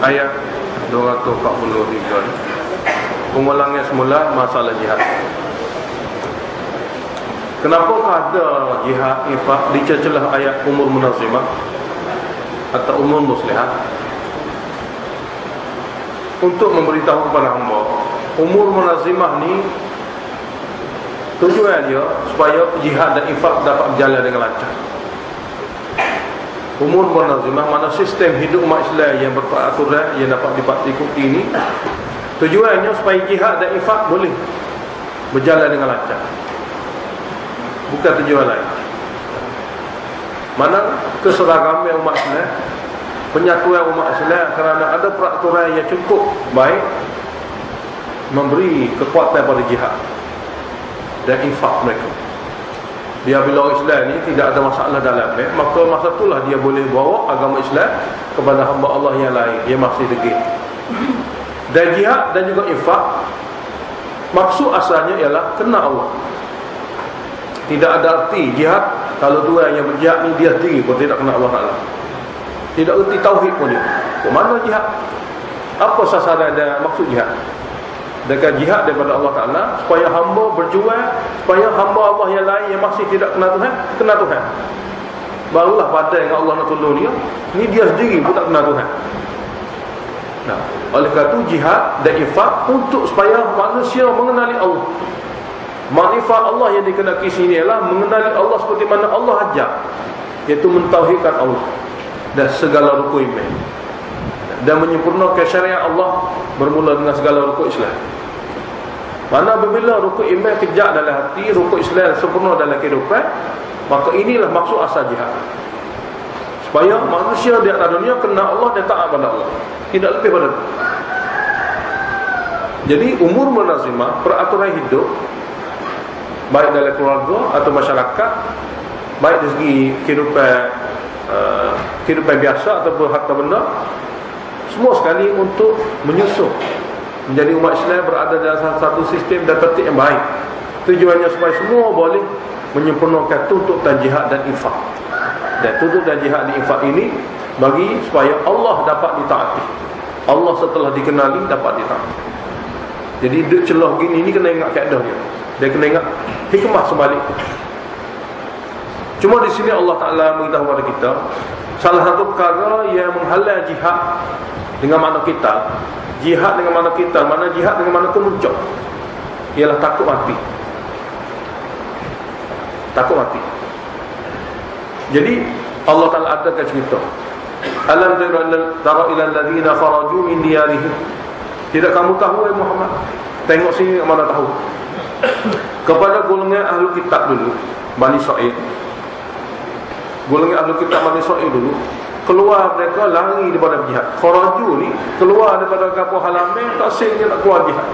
ayat 243 ni. Pengulangnya semula masalah jihad. Kenapakah ada jihad infak dicelah ayat umur munazimah atau umur muslihat? Untuk memberitahu kepada hamba, umur munazimah ni tujuan dia supaya jihad dan infak dapat berjalan dengan lancar. Umur munazimah mana sistem hidup umat Islam yang berperaturan yang dapat diikuti ini, tujuannya supaya jihad dan infak boleh berjalan dengan lancar. Bukan tujuan lain. Mana keseragaman umat Islam, penyatuan umat Islam kerana ada peraturan yang cukup baik memberi kekuatan pada jihad dan infak mereka. Dia bila orang Islam ni tidak ada masalah dalam maka masa itulah dia boleh bawa agama Islam kepada hamba Allah yang lain yang masih degil. Dan jihad dan juga infak maksud asalnya ialah kena Allah. Tidak ada arti jihad kalau dua yang berjihad ni dia sendiri pun tidak kena Allah Ta'ala. Tidak erti tauhid pun dia. Mana jihad? Apa sasaran dan maksud jihad? Dengan jihad daripada Allah Ta'ala supaya hamba berjuang, supaya hamba Allah yang lain yang masih tidak kena Tuhan, kena Tuhan. Barulah pada yang Allah nak tolong dia. Ni dia sendiri pun tak kena Tuhan. Nah, oleh kerana itu jihad dan infak untuk supaya manusia mengenali Allah. Makrifat Allah yang dikenaki sini ialah mengenali Allah seperti mana Allah ajar, iaitu mentauhidkan Allah dan segala rukun iman, dan menyempurnakan syariat Allah bermula dengan segala rukun Islam. Mana apabila rukun iman kejak dalam hati, rukun Islam sempurna dalam kehidupan, maka inilah maksud asal jihad. Supaya manusia di atas dunia kenal Allah dan taat pada Allah, tidak lebih pada itu. Jadi umur munazimah, peraturan hidup baik dalam keluarga atau masyarakat, baik dari segi kehidupan biasa ataupun harta benda, semua sekali untuk menyusun menjadi umat Islam berada dalam satu sistem dan tertib yang baik. Tujuannya supaya semua boleh menyempurnakan tuntutan jihad dan infak. Dan tuntutan jihad dan infak ini bagi supaya Allah dapat ditaati. Allah setelah dikenali dapat ditaati. Jadi duk celah gini ni kena ingat kaedah dia. Dia kena ingat hikmah sebalik. Cuma di sini Allah Ta'ala memberitahu kepada kita salah satu perkara yang menghalang jihad dengan makna kita. Jihad dengan makna kita, mana jihad dengan makna kemuncak, ialah takut mati. Takut mati. Jadi Allah Ta'ala adakan cerita, alam tara ila alladhina kharaju min diyarihim. Tidak kamu tahu wahai Muhammad? Tengok sini mana tahu. Kepada golongan ahli kitab dulu, Bani Israil. Golongan ahli kitab Bani Israil dulu, keluar mereka lari daripada jihad. Kharaju ni keluar daripada kampung halaman, tak sehingga nak keluar jihad.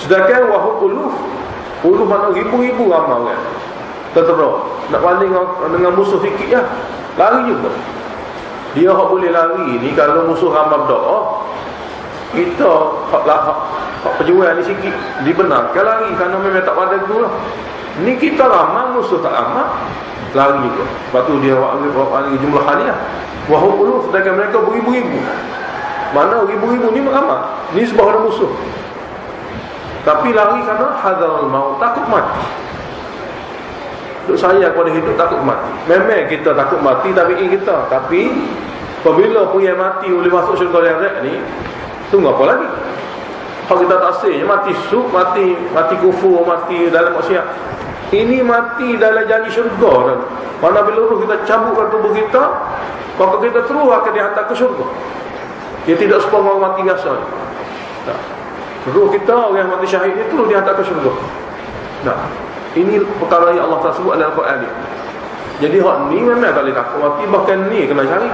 Sedangkan wahum uluf mana ribu-ribu ramai kan. Tertera nak banding dengan musuh sikit ya, lari juga. Dia hak boleh lari ni kalau musuh ramai berdoa, kita hak perjuangan ni sikit dibenarkan lari kerana memang tak pada tu lah. Ni kita ramai, musuh tak ramai, lari juga. Sebab tu dia lari jumlah kali lah. Wahum uluf, sedangkan mereka beribu-ribu. Mana ribu-ribu ni ramai, ni sebab ada musuh. Tapi lari kerana hadarul maut, takut mati. Duk saya kepada hidup takut mati. Memang kita takut mati tapi kita. Tapi apabila punya mati boleh masuk syurga direct ni, tunggu apa lagi? Kalau kita tak sahnya mati mati kufur, mati dalam maksiat. Ini mati dalam janji syurga. Mana bila roh kita cabutkan tubuh kita, maka kita terus akan dihantar ke syurga. Dia tidak seperti orang mati biasa. Tak. Roh kita orang mati syahid ni terus dihantar ke syurga. Nah, ini perkara yang Allah tersebut dalam Al-Quran ni. Jadi hak ni memang tak boleh takut mati, bahkan ni kena cari.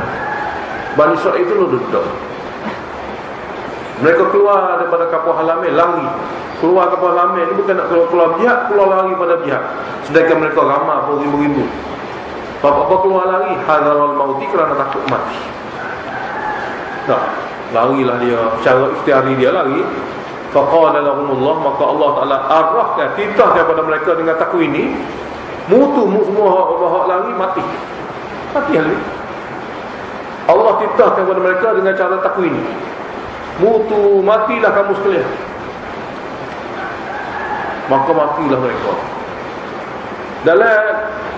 Bani Israil itu duduk. Mereka keluar daripada kampung halaman, lari. Keluar kampung halaman ni bukan nak keluar jihad, keluar lari pada jihad. Sedangkan mereka ramai pun ribu-ribu. Apa-apa keluar lari, hadarul mauti kerana takut mati. Nah, larilah dia, cara ikhtiari dia lari. Faqala lahumullah, maka Allah Ta'ala arahkan, titah kepada mereka dengan takut ini. Mutu semua hak lari mati. Mati lagi. Allah titahkan kepada mereka dengan cara takwin. Mutu, matilah kamu sekalian. Maka matilah mereka. Dalam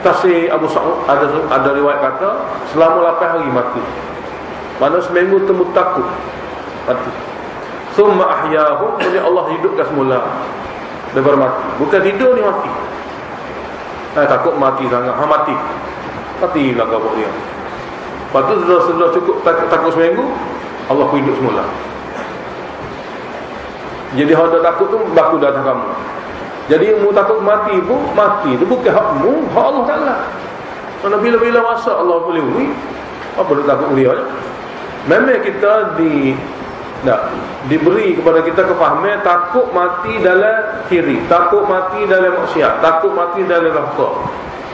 tafsir Abu Sa'ud ada riwayat kata selama 8 hari mati. Mana seminggu temu takut mati. Summa ahyahum, kemudian Allah hidupkan semula. Dia baru mati. Bukan tidur ni mati. Takut mati sangat. Mati. Matilah gabak dia. Lepas tu sudah cukup takut seminggu, Allah hidup semula. Jadi hak takut tu baku datang kamu. Jadi mu takut mati pun, mati tu bukan hakmu, hak Allah Ta'ala. Mana bila-bila masa Allah boleh uri, apa dia takut uri aja. Memang kita diberi kepada kita kefahaman takut mati dalam kiri, takut mati dalam maksiat, takut mati dalam neraka.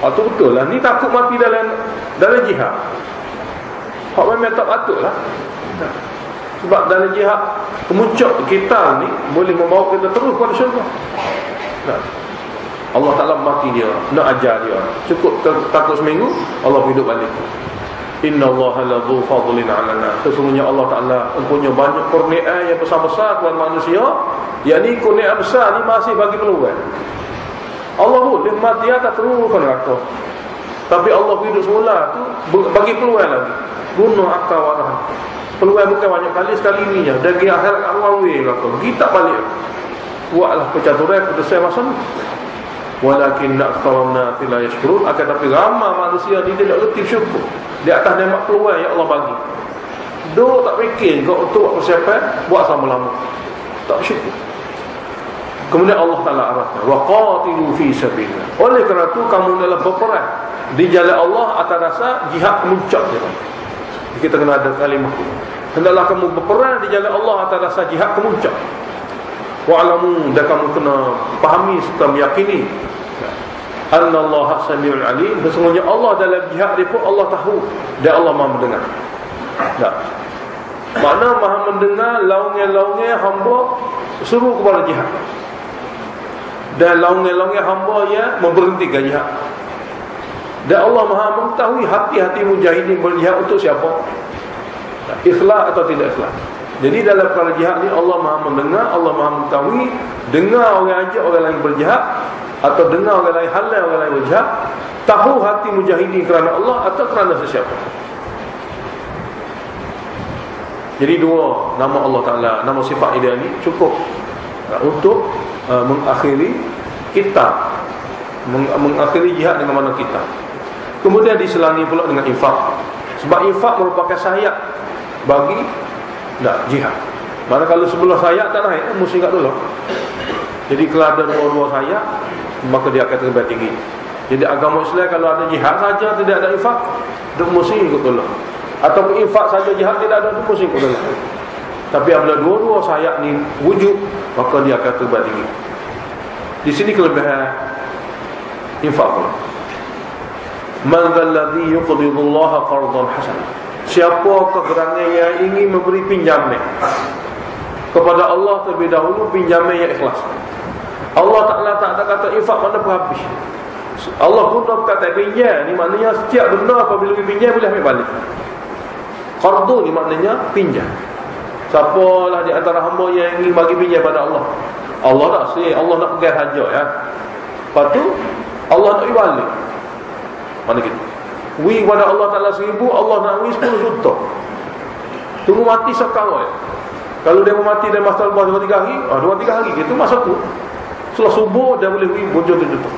Itu betul lah. Ni takut mati dalam jihad. Hak memang tak patut lah. Sebab dalam jihad kemuncak kita ni boleh membawa kita terus kepada syurga. Allah Ta'ala mati dia, nak ajar dia. Cukup takut seminggu, Allah hidup balik. Inna Allah ladhu fadlin alana. Sesungguhnya Allah Ta'ala mempunyai banyak kurniaan yang besar-besar kepada manusia. Yang ni kurniaan besar ni masih bagi peluang. Allah boleh mati atas terus ke neraka, tapi Allah hidup semula tu bagi peluang lagi. Guna akal warah. Peluang bukan banyak kali, sekali ni je. Dari akhirat awal we lah. Kita balik. Buatlah percaturan selesai masa ni. Walakin aktharun-nas la yashkurun. Akan tapi ramai manusia dia tidak reti syukur di atas nikmat peluang yang Allah bagi. Duk tak fikir kau untuk buat persiapan, buat sama lama. Tak syukur. Kemudian Allah Ta'ala arahkan, wa qatilu fi sabilillah. Oleh kerana itu kamu adalah berperang di jalan Allah atas dasar jihad kemuncak dia. Kita kena ada kalimah. Hendaklah kamu berperang di jalan Allah atas dasar jihad kemuncak. Wa'lamu, dan kamu kena fahami serta meyakini anna Allah samiul alim. Sesungguhnya Allah dalam jihad dia pun Allah tahu dan Allah Maha mendengar. Makna Maha mendengar laungan-laungan hamba suruh kepada jihad, dan laungan-laungan hamba yang memberhentikan jihad. Dan Allah Maha mengetahui hati-hati mujahidin berjihad untuk siapa, ikhlas atau tidak ikhlas. Jadi dalam perkara jihad ni Allah Maha mendengar, Allah Maha mengetahui. Dengar orang ajak orang lain berjihad, atau dengar orang lain halang orang lain berjihad. Tahu hati mujahidin kerana Allah atau kerana sesiapa. Jadi dua nama Allah Ta'ala, nama sifat dia ni cukup untuk mengakhiri kita, mengakhiri jihad dengan mana kita. Kemudian diselangi pula dengan infak. Sebab infak merupakan sayap bagi jihad. Mana kalau sebelah sayap tak naik, mesti kat dulu. Jadi kalau ada dua-dua sayap, maka dia akan terbaik tinggi. Jadi agama Islam kalau ada jihad saja tidak ada infak, dia mesti ikut dulu. Ataupun infak saja jihad tidak ada, dia mesti ikut dulu. Tapi apabila dua-dua sayap ni wujud, maka dia akan terbaik tinggi. Di sini kelebihan infak pula. Man dzalladzi yuqridullaha qardan hasanan. Siapakah gerangan yang ingin memberi pinjaman kepada Allah terlebih dahulu, pinjaman yang ikhlas. Allah Ta'ala tak ada kata infak mana pun habis. Allah pun tak kata pinjam. Ni maknanya setiap benda apabila pinjam boleh ambil balik. Qardu ni maknanya pinjam. Siapalah di antara hamba yang ingin bagi pinjam pada Allah, Allah tak say, Allah nak pegang hajat ya. Lepas tu Allah nak balik. Mana gitu? Wi pada Allah Ta'ala 1000, Allah nak wi 10 juta. Tunggu mati sekarang ya. Kalau dia mau mati dalam masa 2-3 hari, 2-3 hari itu masa tu. Setelah subuh dia boleh wi bujur juta.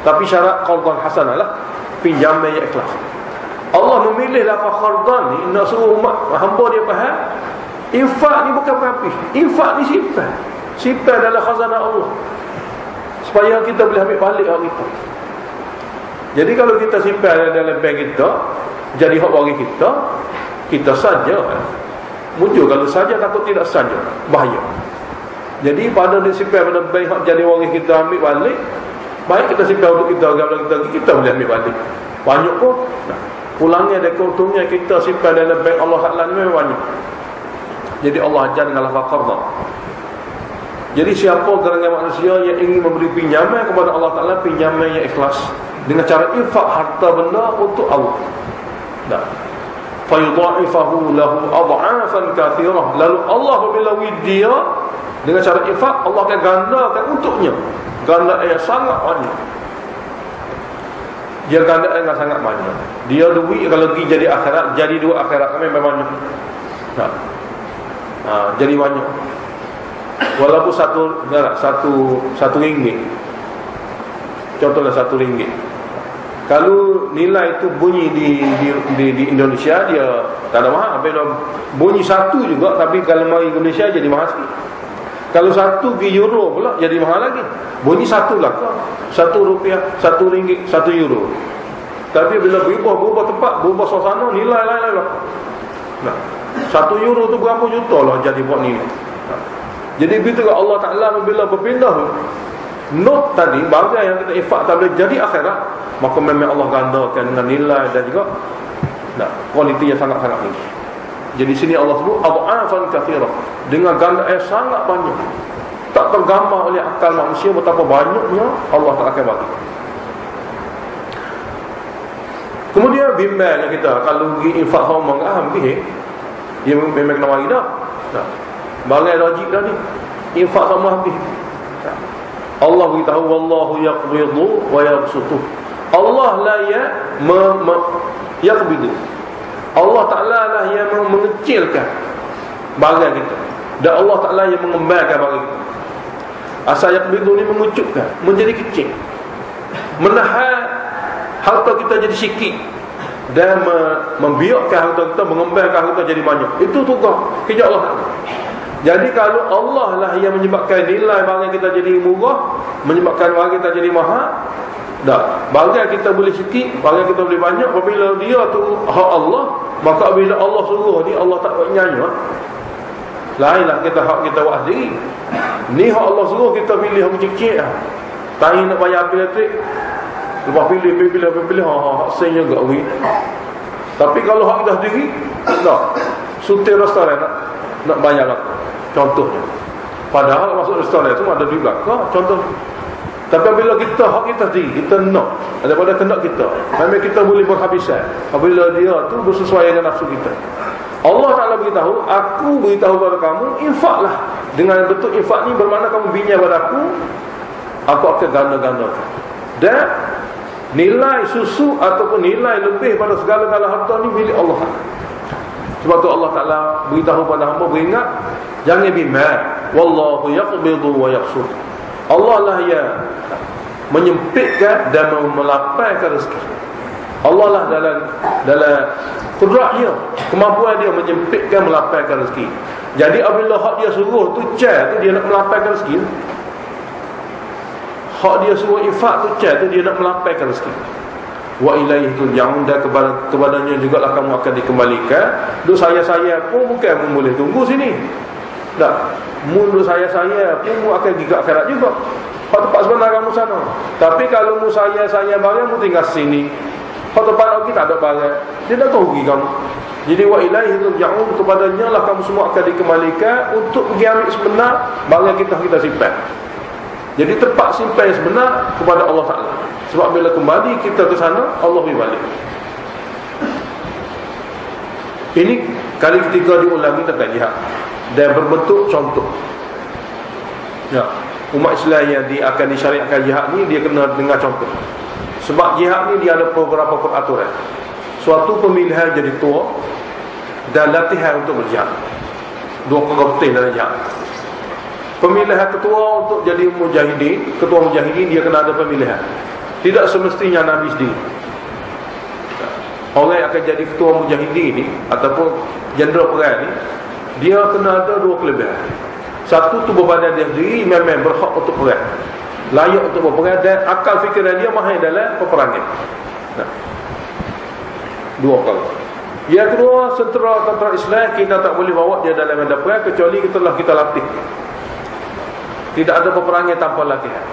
Tapi syarat qardan hasanah lah, pinjaman yang ikhlas. Allah memilih lafaz qardan ni nak suruh umat hamba dia faham. Infak ni bukan apa-apa. Infak ni simpan dalam khazanah Allah, supaya kita boleh ambil balik hak kita. Jadi kalau kita simpan dalam bank kita, jadi hak waris kita saja. Muncul kalau saja, takut tidak saja, bahaya. Jadi pada disimpan pada bank hak jadi waris kita ambil balik, baik kita simpan untuk kita, agak kita boleh ambil balik. Banyak pun pulangnya dan keuntungnya kita simpan dalam bank Allah Ta'ala ni memang banyak. Jadi Allah ajar dengan lafaz qardan. Jadi siapa gerangan manusia yang ingin memberi pinjaman kepada Allah Ta'ala, pinjaman yang ikhlas dengan cara infak harta benda untuk Allah. fayudha'ifahu lahu ad'afan katsirah. Lalu Allah apabila dia dengan cara infak, Allah akan gandakan untuknya ganda yang sangat banyak. Dia ganda yang sangat banyak. Dia duit kalau pergi jadi akhirat, jadi dua akhirat kami memang banyak. Jadi banyak. Walaupun satu ringgit. Contohnya RM1. Kalau nilai itu bunyi di Indonesia, dia tak ada mahal. Bila bunyi satu juga, tapi kalau mari Indonesia jadi mahal sikit. Kalau satu pergi euro pula jadi mahal lagi. Bunyi satu lah, RM1, RM1, €1. Tapi bila berubah tempat, berubah suasana, nilai lain lah. Nah, €1 tu berapa juta lah jadi buat nilai. Jadi begitu Allah Ta'ala bila berpindah not tadi, bahagian yang kita infak tak boleh jadi akhirat, maka memang Allah gandakan dengan nilai dan juga kualiti yang sangat-sangat tinggi. Jadi sini Allah sebut ad'afan katsirah, dengan ganda yang sangat banyak. Tak tergambar oleh akal manusia betapa banyaknya Allah tak akan bagi. Kemudian bimbangnya kita kalau pergi infak haram pergi, dia memang kena mari dah. Bagai logik dah ni. Infak sama habis. Allah beritahu wallahu yaqbidu wa yabsutu. Allah la yaqbidu. Allah Ta'ala lah yang mengecilkan bagai kita, dan Allah Ta'ala yang mengembangkan bagai kita. Asal yaqbidu ni mengucupkan, menjadi kecil, menahan harta kita jadi sikit, dan membiarkan harta kita, mengembangkan harta jadi banyak. Itu tugas kerja Allah Ta'ala. Jadi kalau Allah lah yang menyebabkan nilai barang kita jadi murah, menyebabkan barang kita jadi mahal, barang kita boleh sikit, barang kita boleh banyak. Apabila dia tu hak Allah, maka bila Allah suruh ni, Allah tak buat nyanyi. Lainlah kita hak kita buat sendiri. Ni hak Allah suruh kita pilih hak kecil. Tanya nak bayar bil elektrik, lepas pilih hak sen juga we. Tapi kalau hak kita sendiri, sutir restoran nak bayar lah. Contohnya, padahal masuk restoran itu ada duit belakang, contoh. Tapi bila kita hak kita sendiri, kita nak daripada kendak kita, memang kita boleh berhabisan apabila dia tu bersesuaian dengan nafsu kita. Allah Ta'ala beritahu, aku beritahu kepada kamu, infaklah. Dengan bentuk infak ni bermakna kamu binyai pada aku akan ganda-gandakan. Dan nilai susu ataupun nilai lebih pada segala-gala harta ni milik Allah. Sebab tu Allah Ta'ala beritahu pada hamba, beringat, jangan bimbang, wallahu yaqbidu wa yabsut. Allah lah yang menyempitkan dan melapaikan rezeki. Allah lah dalam kudratnya, kemampuan dia menyempitkan, melapaikan rezeki. Jadi apabila hak dia suruh tu dia nak melapaikan rezeki. Hak dia suruh infak tu dia nak melapaikan rezeki. Wa ilaihi turja'un, dan kepadanya jugalah kamu akan dikembalikan. Duk saya pun bukan boleh tunggu sini. Mulut saya pun akan gigak akhirat juga. Hak tempat sebenar kamu sana. Tapi kalau mu saya barang mu tinggal sini. Hak tempat lagi tak ada barang, dia dah tahu kamu. Jadi wa ilaihi turja'un, kepadanya lah kamu semua akan dikembalikan untuk pergi ambil sebenar barang kita simpan. Jadi tempat simpan sebenar kepada Allah Ta'ala. Sebab bila kembali kita ke sana, Allah balik. Ini kali ketiga diulangi tentang jihad, dan berbentuk contoh. Umat Islam yang akan disyariatkan jihad ni, dia kena dengar contoh. Sebab jihad ni dia ada beberapa peraturan. Suatu pemilihan jadi tua dan latihan untuk berjihad. Dua perkara penting dalam jihad. Pemilihan ketua untuk jadi mujahidin, ketua mujahidin dia kena ada pemilihan. Tidak semestinya Nabi sendiri. Orang yang akan jadi ketua mujahidin ni ataupun jenderal perang ni, dia kena ada dua kelebihan. Satu, tubuh badan dia sendiri memang berhak untuk perang, layak untuk berperang, dan akal fikiran dia mahir dalam peperangan. Dua perkara. Yang kedua, tentera Islam kita tak boleh bawa dia dalam medan perang kecuali kita latih. Tidak ada peperangan tanpa latihan.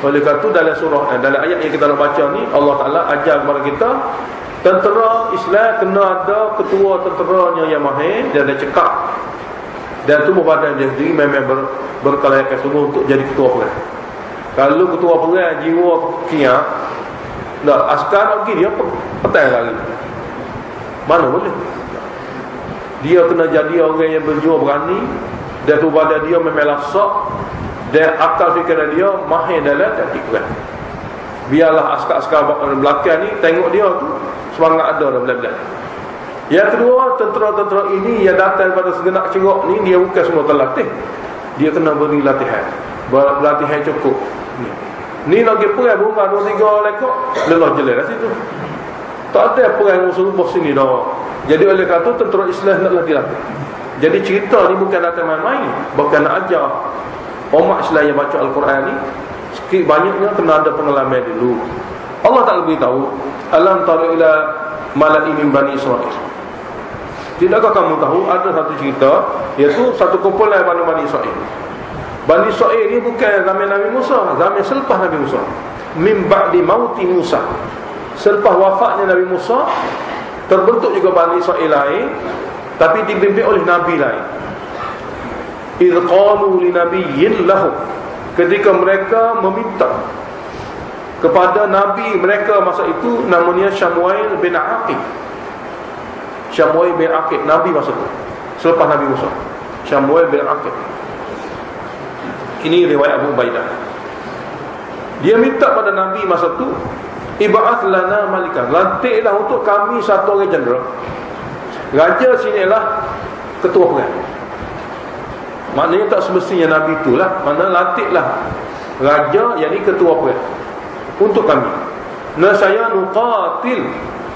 Oleh kerana itu dalam ayat yang kita nak baca ni, Allah Ta'ala ajar kepada kita, tentera Islam kena ada ketua tenteranya yang mahir dan dia cekap, dan tubuh badan dia sendiri memang berkelayakan sungguh untuk jadi ketua perang. Kalau ketua perang jiwa kiat, askar nak pergi dia petang lagi, mana boleh. Dia kena jadi orang yang berjiwa berani, dan tu pada dia memelah sok, dan akal fikiran dia mahir dalam taktik perang. Biarlah askar-askar belakang ni tengok dia tu semangat ada dah belah-belah. Yang kedua, tentera-tentera ini yang datang pada segenap cerok ni, dia bukan semua terlatih. Dia kena beri latihan, latihan cukup. Ni lagi perang bunga 2-3 lekok lelah jelas kat situ. Tak ada perang musuh bos sini dah. Jadi oleh kata tentera Islam naklah dilatih. Jadi cerita ni bukan datang main-main, bukan nak ajar umat Islam yang baca Al-Quran ni sikit banyaknya kena ada pengalaman dulu. Allah tak lebih tahu, alam tara ila mala'i min bani Israil. Tidakkah kamu tahu ada satu cerita, iaitu satu kumpulan Bani Israil. Bani Israil ni bukan zaman Nabi Musa, zaman selepas Nabi Musa. Min ba'di mauti Musa. Selepas wafatnya Nabi Musa, terbentuk juga Bani Israil lain, tapi dibimbing oleh Nabi lain. Idh qalu li nabiyyin lahu, ketika mereka meminta kepada Nabi mereka masa itu, namanya Syamuel bin Aqib. Syamuel bin Aqib, Nabi masa itu selepas Nabi Musa. Syamuel bin Aqib. Ini riwayat Abu Ubaidah. Dia minta pada Nabi masa itu, ib'ath lana malikan, lantiklah untuk kami satu orang jeneral. Raja sinilah ketua perang. Maknanya tak semestinya Nabi itulah, mana lantiklah raja, yakni ketua perang untuk kami. Nasaya nuqatil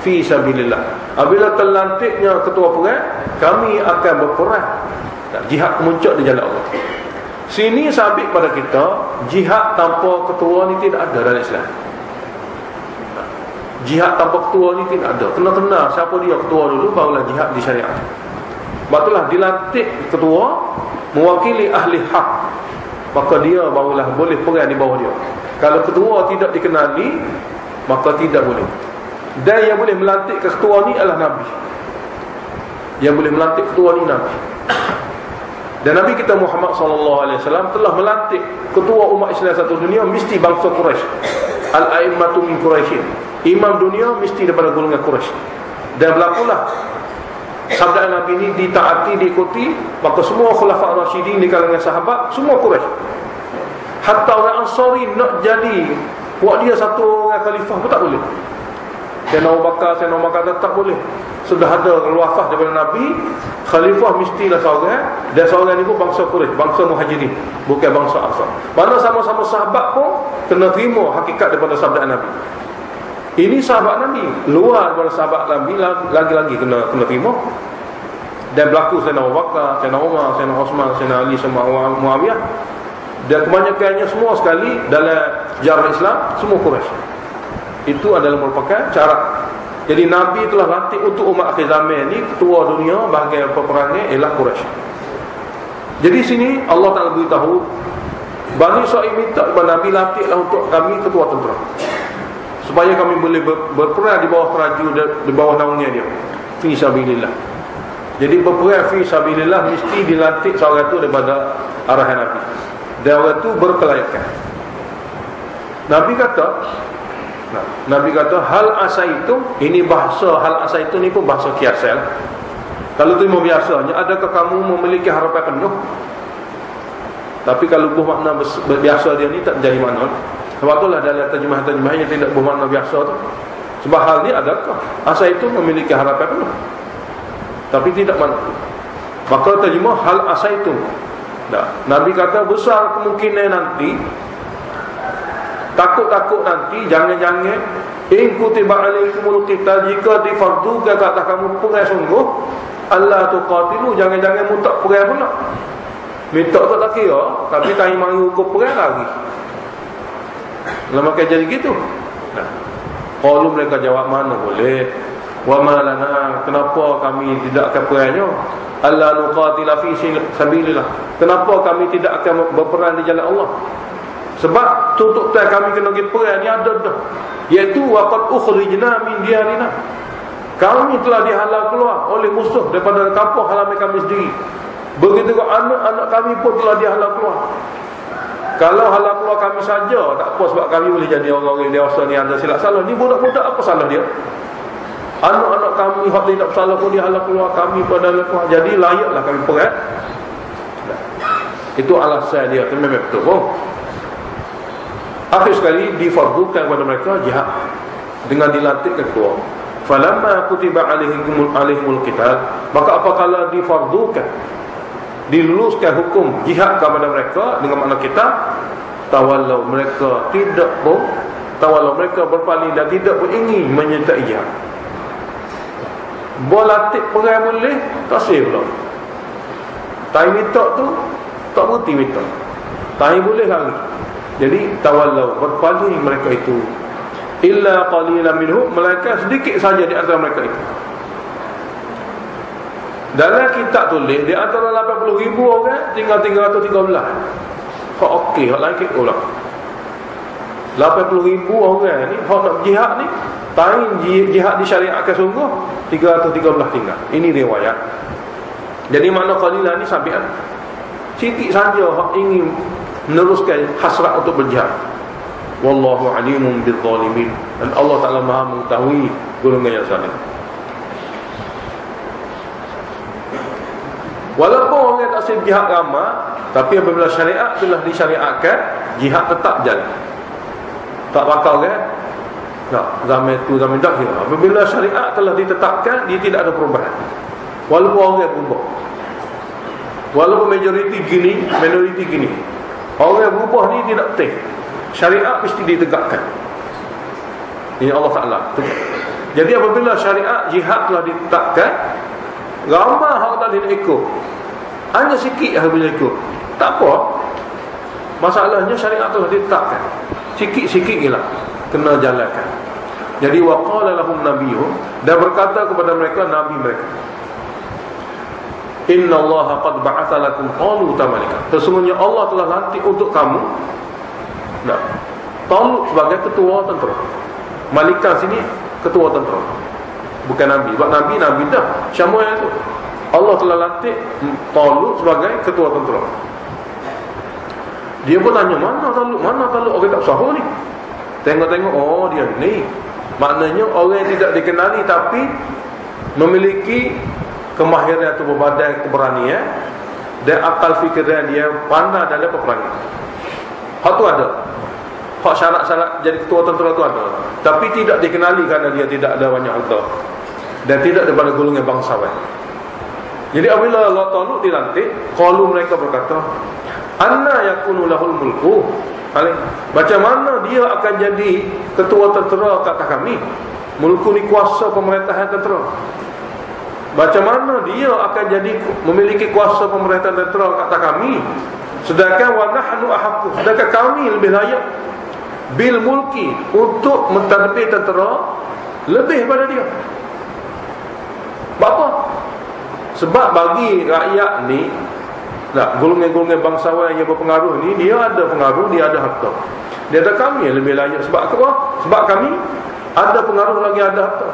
fi sabilillah. Apabila terlantiknya ketua perang, kami akan berperang jihad kemuncak di jalan Allah. Sini sabit pada kita, jihad tanpa ketua ni tidak ada dalam Islam. Jihad tanpa ketua ni tidak ada. Kena siapa dia ketua dulu, barulah jihad di syariat. Sebab itulah dilantik ketua mewakili ahli hak, maka dia barulah boleh perang di bawah dia. Kalau ketua tidak dikenali, maka tidak boleh. Dan yang boleh melantik ketua ni adalah Nabi. Yang boleh melantik ketua ni Nabi. Dan Nabi kita Muhammad SAW telah melantik ketua umat Islam satu dunia mesti bangsa Quraisy. Al-a'immatu min Quraisyin. Imam dunia mesti daripada golongan Quraisy. Dan berlakulah sabda Nabi ini ditaati, diikuti, maka semua khulafa Rasyidin di kalangan sahabat semua Quraisy. Hatta orang Ansari nak jadi buat dia satu orang khalifah pun tak boleh. Sayyidina Abu Bakar tak boleh. Sudah ada wafat daripada Nabi, khalifah mestilah seorang, dan seorang ni pun bangsa Quraisy, bangsa Muhajirin, bukan bangsa Ansar. Mana sama-sama sahabat pun kena terima hakikat daripada sabda Nabi. Ini sahabat Nabi, luar daripada sahabat Nabi lagi-lagi kena terima. Dan berlaku Sayyidina Abu Bakar, Sayyidina Umar, Sayyidina Osman, Sayyidina Ali, sama Muawiyah. Dan kebanyakannya semua sekali dalam sejarah Islam semua Quraisy. Itu adalah merupakan cara. Jadi Nabi telah lantik untuk umat akhir zaman ni, ketua dunia bahagian peperangan ialah Quraisy. Jadi sini Allah Ta'ala beritahu, Bani Israil minta kepada Nabi, lantiklah untuk kami ketua tentera, supaya kami boleh berperang di bawah teraju, di bawah naungan dia, fi sabilillah. Jadi berperang fi sabilillah mesti dilantik seorang itu daripada arahan Nabi, dan orang itu berkelayakan. Nabi kata hal asaitum, ini bahasa hal asaitum ni pun bahasa kiasal. Kalau terima biasanya, adakah kamu memiliki harapan penuh? Tapi kalau bermakna biasa dia ni tak jadi makna. Sebab itulah dalam terjemahan-terjemahan yang tidak bermakna biasa tu. Sebab hal ni adakah asaitum memiliki harapan penuh, tapi tidak makna. Maka terjemah hal asaitum. Nabi kata besar kemungkinan nanti, takut-takut nanti, jangan-jangan in kutiba alaikumul qital, jika difardukan ke atas kamu perang sungguh, Allah tuqatilu, jangan-jangan mu tak perang pula. Minta tak kira, tapi tak mari hukum perang lagi. Lama kan jadi gitu. Kalau mereka jawab, mana boleh, wa ma lana, kenapa kami tidak akan perangnya? Allah nuqatila fi sabilillah, kenapa kami tidak akan berperang di jalan Allah? Sebab tuntutan kami kena pergi perang ni ada dah, iaitu waqad ukhrijna min diyarina, kami telah dihalau keluar oleh musuh daripada kampung halaman kami sendiri. Begitu juga anak-anak kami pun telah dihalau keluar. Kalau halau keluar kami saja tak apa, sebab kami boleh jadi orang-orang dewasa ni ada silap salah. Ni budak-budak apa salah dia? Anak-anak kami hak tidak bersalah pun dihalang keluar kami pada lepas. Jadi layaklah kami perang. Itu alasan dia, itu memang betul. Akhir sekali difardukan kepada mereka jihad dengan dilantik ketua. Falamma kutiba alaihimul qital, maka apabila difardukan, diluluskan hukum jihad kepada mereka dengan makna kita, tawallau, mereka tidak pun tawallau, mereka berpaling dan tidak pun ingin menyertai jihad. Bolatik perang boleh, tak sih pula. Tai mitok tu tak berhenti mitok. Tai boleh lari. Jadi tawallau, berpaling mereka itu. Illa qalilan minhum, mereka sedikit saja di antara mereka itu. Dalam kitab tulis di antara 80,000 orang tinggal 313. Kok okey, hak lain kita ulang. 80,000 orang ni hak nak jihad ni, tain jihad disyariatkan sungguh 313 tinggal. Ini riwayat. Jadi makna qalilan ni sabian. Sikit saja hak ingin meneruskan hasrat untuk berjihad. Wallahu alimun bil zalimin. Dan Allah Taala Maha mengetahui golongan yang zalim. Walaupun orang tak sah jihad ramai, tapi apabila syariat telah disyariatkan, jihad tetap jalan. Tak bakal kan? Tak, zaman itu zaman dah kira. Apabila syariat telah ditetapkan, dia tidak ada perubahan. Walaupun orang berubah. Walaupun majoriti gini, minoriti gini. Orang berubah ni tidak penting. Syariat mesti ditegakkan. Ini Allah Ta'ala. Jadi apabila syariat jihad telah ditetapkan, ramai orang tak boleh ikut. Hanya sikit yang boleh ikut. Tak apa. Masalahnya syariat telah ditetapkan. Sikit-sikit je lah kena jalankan. Jadi waqala lahum nabiyuhum, dan berkata kepada mereka nabi mereka, Inna Allah qad ba'atha lakum taluta malika. Sesungguhnya Allah telah lantik untuk kamu Talut sebagai ketua tentera. Malika sini ketua tentera, bukan nabi. Sebab nabi dah Syamuel itu. Allah telah lantik Talut sebagai ketua tentera. Dia pun tanya, mana Talut orang tak sahur ni? Tengok-tengok, oh dia ni. Maknanya orang yang tidak dikenali tapi memiliki kemahiran atau berbadan keberanian dan akal fikiran dia pandai dalam peperangan. Hak tu ada. Hak syarat-syarat jadi ketua tentera tu ada. Tapi tidak dikenali kerana dia tidak ada banyak harta dan tidak daripada golongan bangsawan. Jadi apabila Allah Taala dilantik, qalu mereka berkata, anna yakunu lahul mulku. Macam mana dia akan jadi ketua tentera kat kami? Mulku ni kuasa pemerintahan tentera. Macam mana dia akan jadi memiliki kuasa pemerintahan tentera kat kami? Sedangkan wa nahnu ahaqqu, sedangkan kami lebih layak bil mulki untuk mentadbir tentera lebih pada dia. Apa? Sebab bagi rakyat ni, golongan-golongan bangsawan yang berpengaruh ni, dia ada pengaruh, dia ada harta. Dia ada kami yang lebih layak. Sebab apa? Sebab kami ada pengaruh lagi ada harta.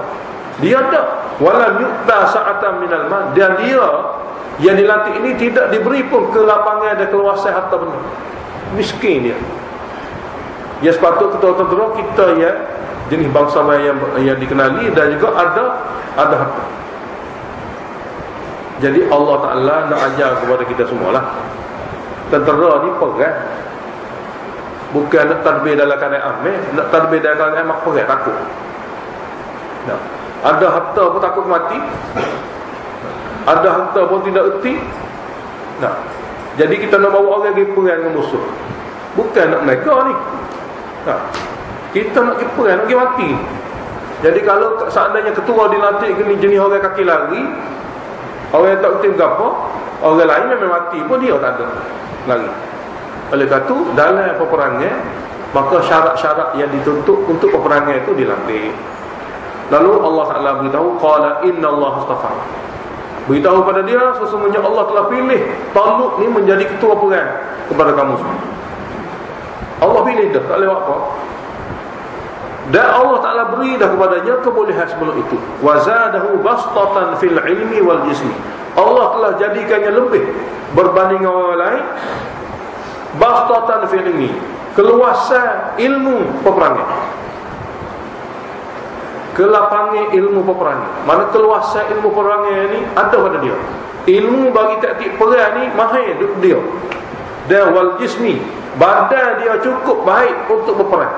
Dia ada wala yu'ta sa'atan minal mal, dan dia yang dilantik ini tidak diberi pun kelapangan dan keluasan harta benda. Miskin dia. Ya sepatut ketua tentera kita ya jenis bangsawan yang dikenali dan juga ada harta. Jadi Allah Ta'ala nak ajar kepada kita semualah, tentera ni perang, bukan nak tadbir dalam keadaan aman. Nak tadbir dalam keadaan aman perang, takut. Ada harta pun takut mati, ada harta pun tidak erti. Jadi kita nak bawa orang pergi perang dengan musuh, bukan nak mereka ni. Kita nak pergi perang, nak pergi mati. Jadi kalau seandainya ketua dilantik ni jenis orang kaki lari, orang yang tak betul ke apa, orang lain memang mati pun dia tak ada lari. Oleh kerana itu dalam peperangan, maka syarat-syarat yang dituntut untuk peperangan itu dilantik. Lalu Allah Ta'ala beritahu, qala inna Allah astafa, beritahu pada dia sesungguhnya Allah telah pilih Talut ni menjadi ketua perang kepada kamu semua. Allah pilih dah, tak lewat apa. Dan Allah Ta'ala beri dah kepadanya kebolehan sebelum itu. Wazadahu bastatan fil ilmi wal jismi. Allah telah jadikannya lebih berbanding orang lain. Bastatan fil ilmi, keluasan ilmu peperangan. Kelapangan ilmu peperangan. Mana keluasan ilmu peperangan ni ada pada dia. Ilmu bagi taktik perang ni mahir dia. Dan wal jismi, badan dia cukup baik untuk berperang.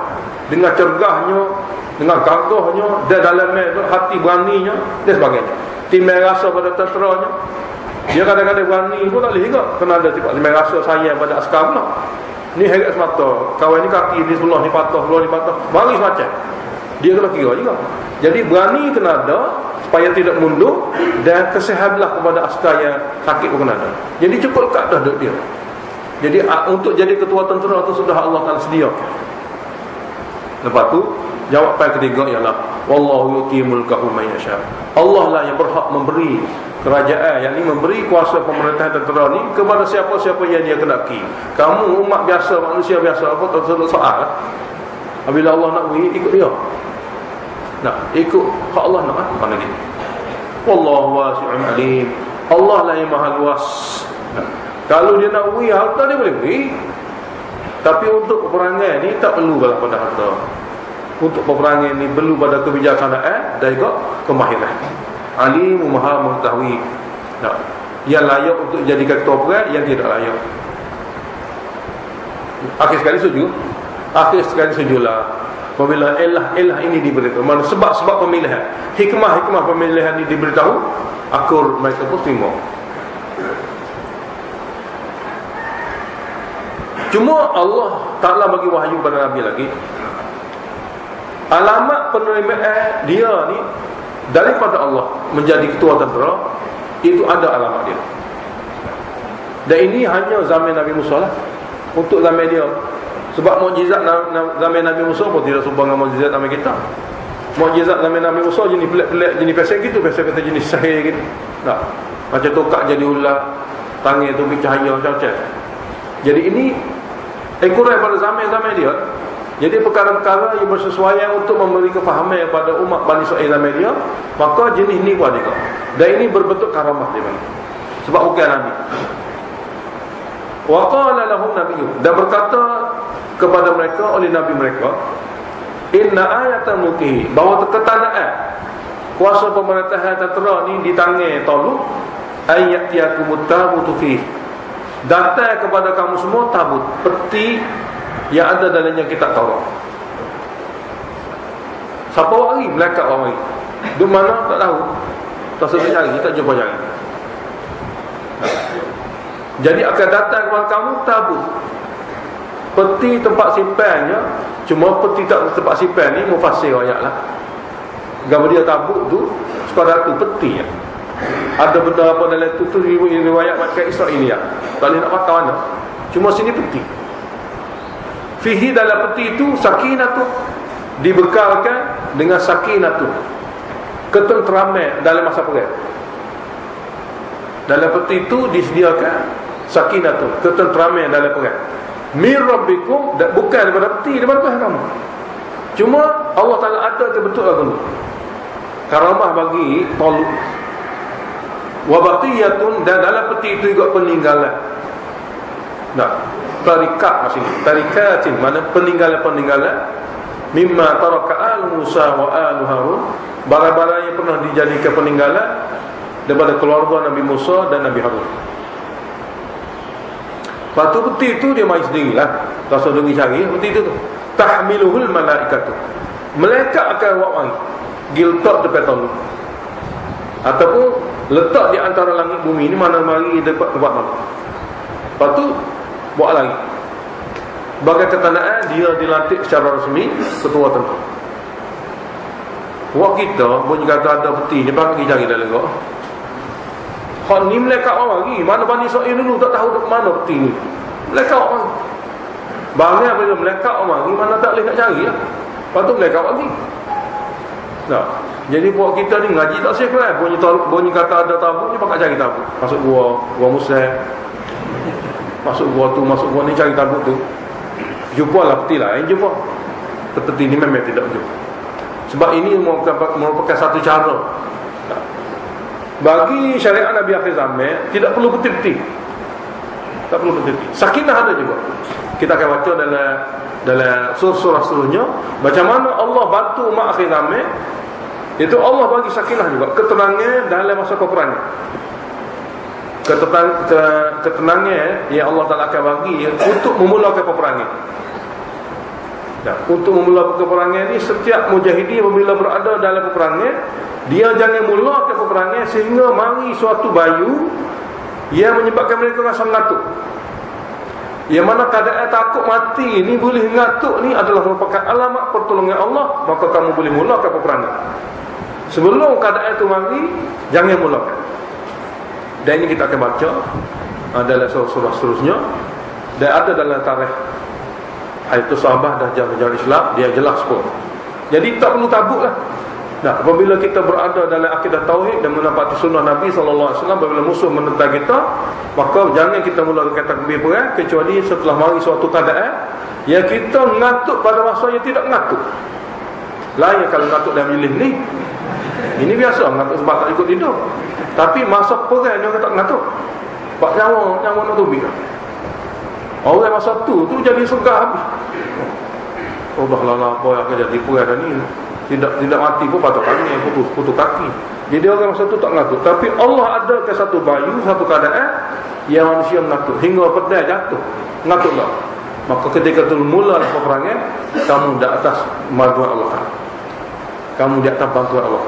Dengan cergahnya, dengan gagahnya, dan dalamnya hati beraninya dan sebagainya. Timbang rasa pada tenteranya. Dia kadang-kadang berani pun tak boleh juga. Kena ada timbang rasa sayang pada askar pula. Ni heret semata. Kawan ni kaki ni sebelah ni patah, sebelah ni patah. Mari semacam. Dia kena kira juga. Jadi berani kena ada supaya tidak mundur, dan kesihatlah kepada askar yang sakit pun kena ada. Jadi cukup dekat dah dia. Jadi untuk jadi ketua tentera tu sudah Allah Taala sediakan. Lepas tu jawapan ketiga ialah wallahu yu'ti mulkahu man yasha. Allah lah yang berhak memberi kerajaan, yakni memberi kuasa pemerintahan tentera ni kepada siapa-siapa yang dia kendaki. Kamu umat biasa, manusia biasa, apa tak soal. Apabila Allah nak beri, ikut dia. Nak ikut hak Allah nak mana gitu. Wallahu wasi'un alim. Allah lah yang maha luas. Kalau dia nak beri harta, dia boleh beri. Tapi untuk peperangan ni tak perlu pada harta. Untuk peperangan ni perlu pada kebijaksanaan dan juga kemahiran. Alim maha mengetahui. Nah, yang layak untuk jadi ketua perang, yang tidak layak. Akhir sekali setuju. Akhir sekali setujulah. Apabila elah ini diberitahu, mana sebab-sebab pemilihan, hikmah-hikmah pemilihan ini diberitahu, akur mereka pun terima. Cuma Allah Ta'ala bagi wahyu pada Nabi lagi. Alamat penerimaan dia ni daripada Allah menjadi ketua tentera, itu ada alamat dia. Dan ini hanya zaman Nabi Musa lah. Untuk zaman dia. Sebab mukjizat zaman Nabi Musa pun tidak serupa dengan mukjizat zaman kita. Mukjizat zaman Nabi Musa jenis pelik-pelik, jenis pesek gitu, pesek kata jenis sahih gitu. Nah, macam tokak jadi ular, tangan tu bercahaya macam-macam. Jadi ini kurang pada zaman-zaman dia. Jadi perkara-perkara yang bersesuaian untuk memberi kefahaman kepada umat Bani Israil zaman dia, maka jenis ni pun ada. Dan ini berbentuk karamah dia. Sebab bukan Nabi. Wa qala lahum nabiyyu, dan berkata kepada mereka oleh nabi mereka, inna ayatan mulkihi, bahawa ketanaan kuasa pemerintahan tentera ni di tangan Talut, ayyatiyakumut tabutu fi, datang kepada kamu semua tabut, peti yang ada dalamnya kitab Taurat. Siapa wari? Malaikat wari. Di mana tak tahu. Tak sempat cari, tak jumpa cari. Jadi akan datang kepada kamu tabut, peti tempat simpannya. Cuma peti tak tempat simpan ni mufassir ayat lah. Gambar dia tabut tu sepada tu peti ya. Ada benda apa dalam tu riwayat macam Israiliyah. Tak boleh nak pakai mana. Cuma sini peti. Fihi, dalam peti itu sakinatu, dibekalkan dengan sakinatu, ketenteraman dalam masa perang. Dalam peti itu disediakan sakinatu, ketenteraman dalam perang. Mir rabbikum, bukan daripada peti, daripada Tuhan kamu. Cuma Allah Ta'ala ada betul lagu ni. Karamah bagi Talut. Wa baqiyatun, dan dalam peti itu juga peninggalan. Nah, tarikat maksudnya. Tarikatin, mana peninggalan-peninggalan. Mimma taraka al Musa wa al Harun, barang-barang yang pernah dijadikan peninggalan daripada keluarga Nabi Musa dan Nabi Harun. Batu peti itu dia main sendirilah. Tak usah dengi cari peti itu tu. Tahmiluhul malaikatu, malaikat akan bawa mari giltak depan Talut, ataupun letak di antara langit bumi ni, mana mari dekat tempat mana. Lepas tu bawa lagi. Bagai ketandaan dia dilantik secara resmi ketua tentera. Wak kita bunyi kata ada peti ni, bagi cari dalam kau. Hak ni malaikat orang lagi. Mana Bani Israil dulu tak tahu dekat mana peti ni. Malaikat orang. Bagi apabila malaikat orang lagi, mana tak boleh nak cari lah. Lepas tu malaikat lagi. Nah, jadi buat kita ni ngaji tak safe lah. Bunyi kata ada tabut ni pakai cari tabut. Masuk gua Musa. Masuk gua tu, masuk gua ni cari tabut tu. Jumpa lah peti lah, yang jumpa. Peti ni memang tidak jumpa. Sebab ini merupakan satu cara. Bagi syariat Nabi akhir zaman, tidak perlu peti-peti. Tak perlu peti-peti. Sakinah ada juga. Kita akan baca dalam surah seterusnya, macam mana Allah bantu umat akhir zaman Itu Allah bagi sakinah juga, ketenangan dalam masa peperangan. Ketenangan yang Allah Ta'ala akan bagi untuk memulakan peperangan. Untuk memulakan peperangan ini, setiap mujahidin apabila berada dalam peperangan, dia jangan mulakan peperangan sehingga mari suatu bayu yang menyebabkan mereka rasa ngantuk. Yang mana keadaan takut mati ni boleh ngantuk ni adalah merupakan alamat pertolongan Allah, maka kamu boleh mulakan peperangan. Sebelum keadaan itu mari, jangan mulakan. Dan ini kita akan baca dalam surah seterusnya. Dan ada dalam tarikh itu sahabat dah jalan Islam, dia jelas pun. Jadi tak perlu tabuk lah. Nah, apabila kita berada dalam akidah tauhid dan menepati sunnah Nabi SAW, apabila musuh menentang kita, maka jangan kita mulakan takbir perang kecuali setelah mari suatu keadaan yang kita ngantuk pada masa yang tidak ngantuk. Lain kalau ngantuk dalam majlis ni. Ini biasa ngantuk sebab tak ikut tidur. Tapi masa perang dia tak ngantuk. Pak nyawa nak tubik. Orang masa tu jadi segar habis. Oh dah lah apa yang akan jadi perang dah ni. Tidak mati pun patut kaki, putus kaki. Jadi orang masa tu tak ngantuk. Tapi Allah ada ke satu bayu, satu keadaan yang manusia ngantuk hingga pedang jatuh. Ngantuklah. Maka ketika tu mula peperangan, kamu di atas bantuan Allah. Kamu di atas bantuan Allah.